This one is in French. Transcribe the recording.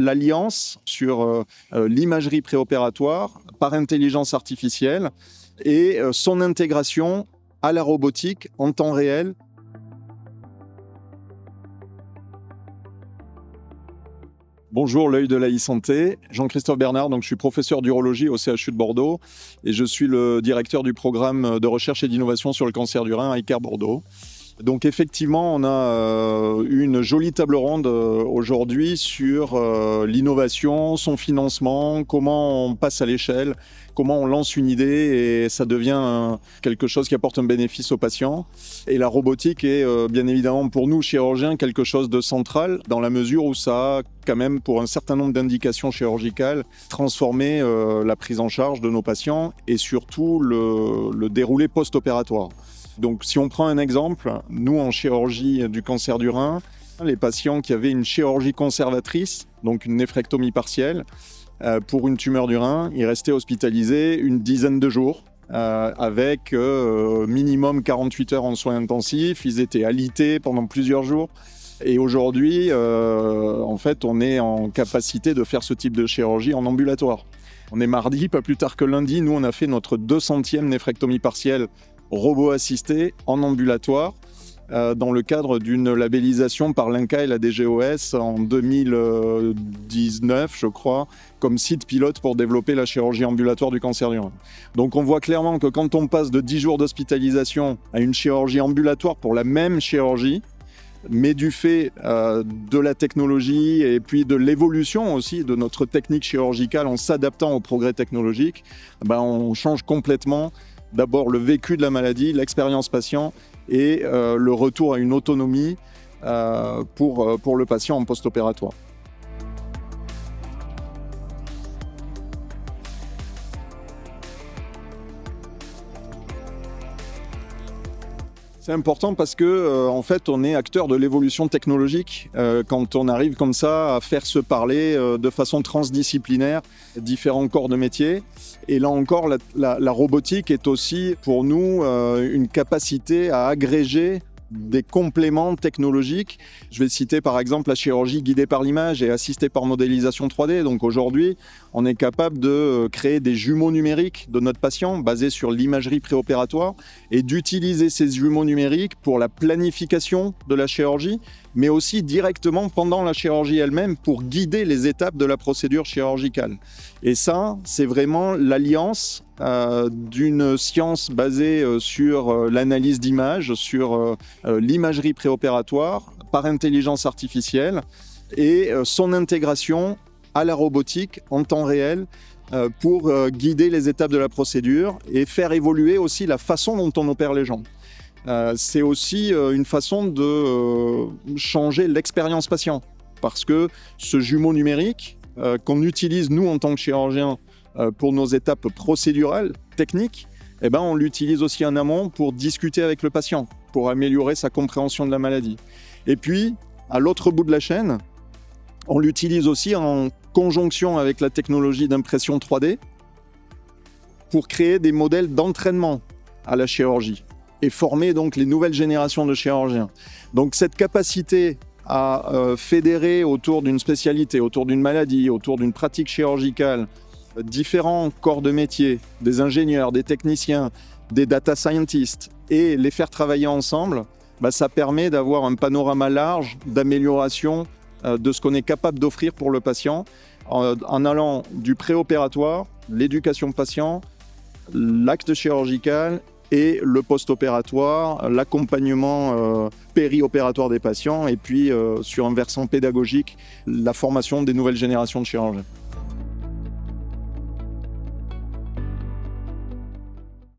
L'alliance sur l'imagerie préopératoire par intelligence artificielle et son intégration à la robotique en temps réel. Bonjour, l'œil de la e-santé. Jean-Christophe Bernard, donc je suis professeur d'urologie au CHU de Bordeaux et je suis le directeur du programme de recherche et d'innovation sur le cancer du rein à ICAR Bordeaux. Donc effectivement, on a une jolie table ronde aujourd'hui sur l'innovation, son financement, comment on passe à l'échelle, comment on lance une idée et ça devient quelque chose qui apporte un bénéfice aux patients. Et la robotique est bien évidemment pour nous, chirurgiens, quelque chose de central dans la mesure où ça a quand même pour un certain nombre d'indications chirurgicales transformé la prise en charge de nos patients et surtout le déroulé post-opératoire. Donc si on prend un exemple, nous en chirurgie du cancer du rein, les patients qui avaient une chirurgie conservatrice, donc une néphrectomie partielle, pour une tumeur du rein, ils restaient hospitalisés une dizaine de jours avec minimum 48 heures en soins intensifs, ils étaient alités pendant plusieurs jours. Et aujourd'hui, en fait, on est en capacité de faire ce type de chirurgie en ambulatoire. On est mardi, pas plus tard que lundi, nous on a fait notre 200e néphrectomie partielle robot assisté en ambulatoire dans le cadre d'une labellisation par l'INCA et la DGOS en 2019, je crois, comme site pilote pour développer la chirurgie ambulatoire du cancer du rein. Donc on voit clairement que quand on passe de 10 jours d'hospitalisation à une chirurgie ambulatoire pour la même chirurgie, mais du fait de la technologie et puis de l'évolution aussi de notre technique chirurgicale en s'adaptant aux progrès technologiques, on change complètement d'abord le vécu de la maladie, l'expérience patient et le retour à une autonomie pour le patient en post-opératoire. C'est important parce que en fait, on est acteur de l'évolution technologique quand on arrive comme ça à faire se parler de façon transdisciplinaire différents corps de métier. Et là encore, la robotique est aussi pour nous une capacité à agréger des compléments technologiques. Je vais citer par exemple la chirurgie guidée par l'image et assistée par modélisation 3D. Donc aujourd'hui, on est capable de créer des jumeaux numériques de notre patient basés sur l'imagerie préopératoire et d'utiliser ces jumeaux numériques pour la planification de la chirurgie, mais aussi directement pendant la chirurgie elle-même pour guider les étapes de la procédure chirurgicale. Et ça, c'est vraiment l'alliance d'une science basée sur l'analyse d'images, sur l'imagerie préopératoire par intelligence artificielle et son intégration à la robotique en temps réel pour guider les étapes de la procédure et faire évoluer aussi la façon dont on opère les gens. C'est aussi une façon de changer l'expérience patient parce que ce jumeau numérique qu'on utilise nous en tant que chirurgiens pour nos étapes procédurales, techniques, on l'utilise aussi en amont pour discuter avec le patient, pour améliorer sa compréhension de la maladie. Et puis, à l'autre bout de la chaîne, on l'utilise aussi en conjonction avec la technologie d'impression 3D pour créer des modèles d'entraînement à la chirurgie et former donc les nouvelles générations de chirurgiens. Donc cette capacité à fédérer autour d'une spécialité, autour d'une maladie, autour d'une pratique chirurgicale, différents corps de métier, des ingénieurs, des techniciens, des data scientists et les faire travailler ensemble, ça permet d'avoir un panorama large d'amélioration de ce qu'on est capable d'offrir pour le patient en allant du préopératoire, l'éducation patient, l'acte chirurgical et le post-opératoire, l'accompagnement périopératoire des patients et puis sur un versant pédagogique, la formation des nouvelles générations de chirurgiens.